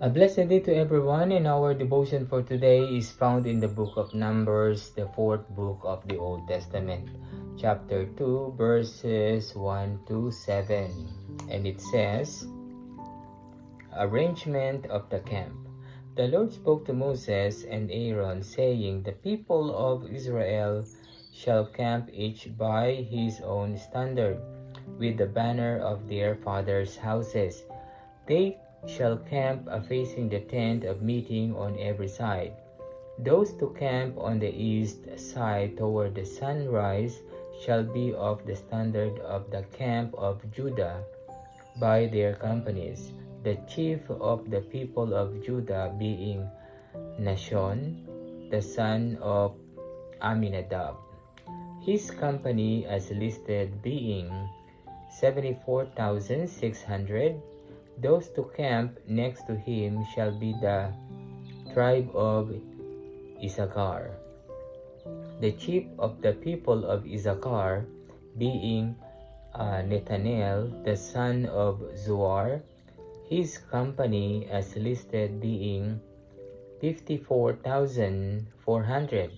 A blessed day to everyone, and our devotion for today is found in the book of Numbers, the fourth book of the Old Testament, chapter 2, verses 1 to 7. And it says, Arrangement of the camp. The Lord spoke to Moses and Aaron, saying, The people of Israel shall camp each by his own standard, with the banner of their fathers' houses. They shall camp facing the tent of meeting on every side. Those to camp on the east side toward the sunrise shall be of the standard of the camp of Judah by their companies, the chief of the people of Judah being Nashon, the son of Aminadab. His company as listed being 74,600. Those to camp next to him shall be the tribe of Issachar. The chief of the people of Issachar being Nethanel, the son of Zuar, his company as listed being 54,400.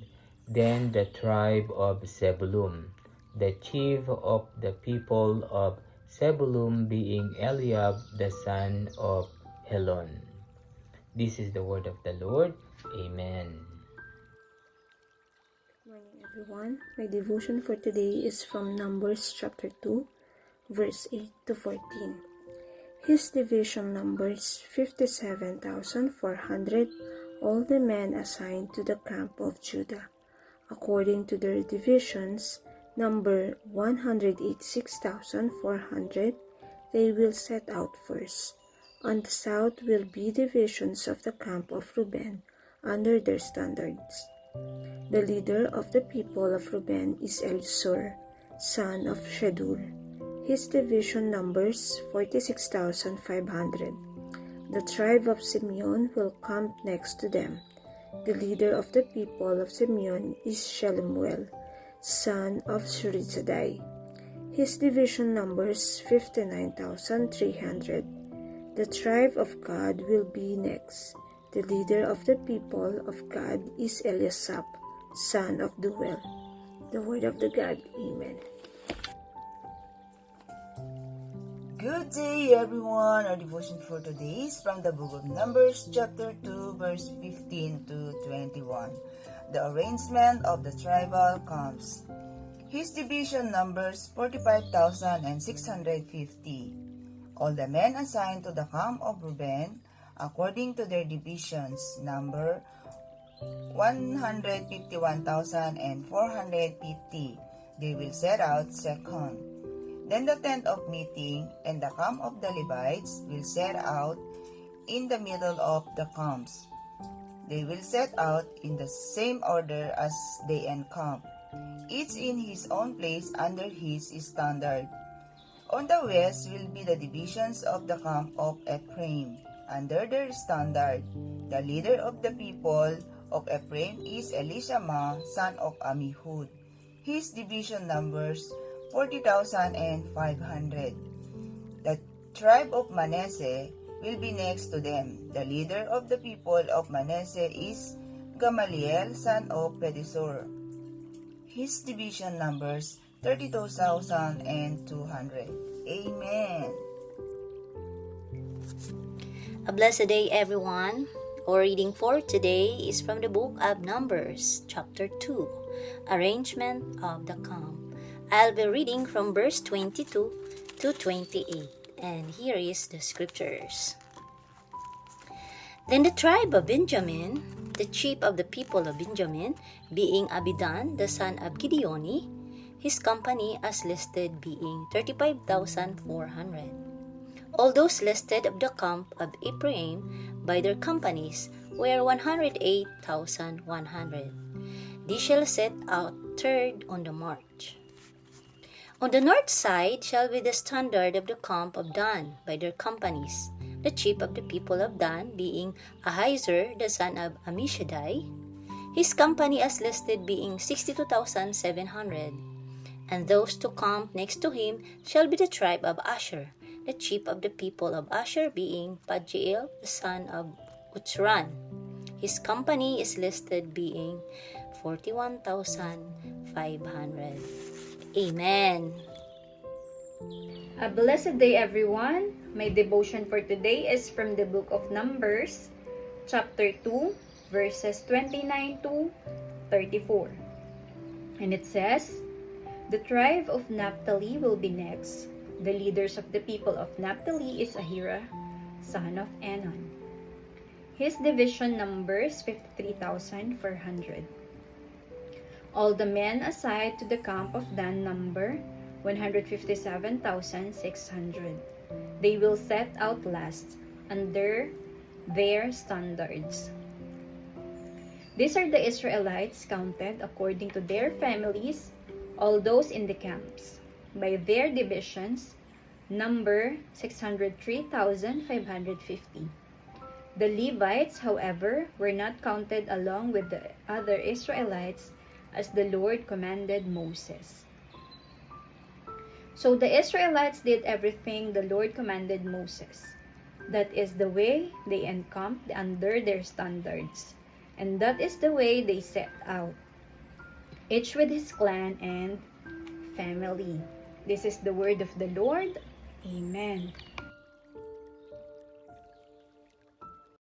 Then the tribe of Zebulun, the chief of the people of Zebulun being Eliab, the son of Helon. This is the word of the Lord. Amen. Good morning, everyone. My devotion for today is from Numbers chapter 2, verse 8 to 14. His division numbers 57,400, all the men assigned to the camp of Judah. According to their divisions, number 186,400, they will set out first. On the south will be divisions of the camp of Reuben under their standards. The leader of the people of Reuben is Elisur, son of Shedeur. His division numbers 46,500. The tribe of Simeon will camp next to them. The leader of the people of Simeon is Shelumiel, son of Shurisadai. His division numbers 59,300. The tribe of Gad will be next. The leader of the people of Gad is Eliasaph, son of Duel. The word of the God. Amen. Good day, everyone. Our devotion for today is from the book of Numbers, chapter 2, verse 15 to 21. The arrangement of the tribal camps. His division numbers 45,650. All the men assigned to the camp of Reuben, according to their divisions, number 151,450. They will set out second. Then the tent of meeting and the camp of the Levites will set out in the middle of the camps. They will set out in the same order as they encamp, each in his own place under his standard. On the west will be the divisions of the camp of Ephraim, under their standard. The leader of the people of Ephraim is Elishama, son of Amihud. His division numbers 40,500. The tribe of Manasseh will be next to them. The leader of the people of Manasseh is Gamaliel, son of Pedisur. His division numbers 32,200. Amen. A blessed day, everyone. Our reading for today is from the book of Numbers, chapter 2, Arrangement of the Camp. I'll be reading from verse 22 to 28, and here is the scriptures. Then the tribe of Benjamin, the chief of the people of Benjamin, being Abidan, the son of Gideoni, his company as listed being 35,400. All those listed of the camp of Ephraim by their companies were 108,100. They shall set out third on the march. On the north side shall be the standard of the camp of Dan by their companies, the chief of the people of Dan being Ahiezer, the son of Ammishaddai, his company as listed being 62,700. And those to camp next to him shall be the tribe of Asher, the chief of the people of Asher being Pagiel, the son of Utzran. His company is listed being 41,500. Amen. A blessed day, everyone. My devotion for today is from the book of Numbers, chapter 2, verses 29 to 34. And it says, "The tribe of Naphtali will be next. The leaders of the people of Naphtali is Ahira, son of Enan. His division numbers 53,400. All the men assigned to the camp of Dan number 157,600. They will set out last under their standards. These are the Israelites counted according to their families, all those in the camps, by their divisions, number 603,550. The Levites, however, were not counted along with the other Israelites as the Lord commanded Moses. So the Israelites did everything the Lord commanded Moses. That is the way they encamped under their standards, and that is the way they set out, each with his clan and family." This is the word of the Lord. Amen.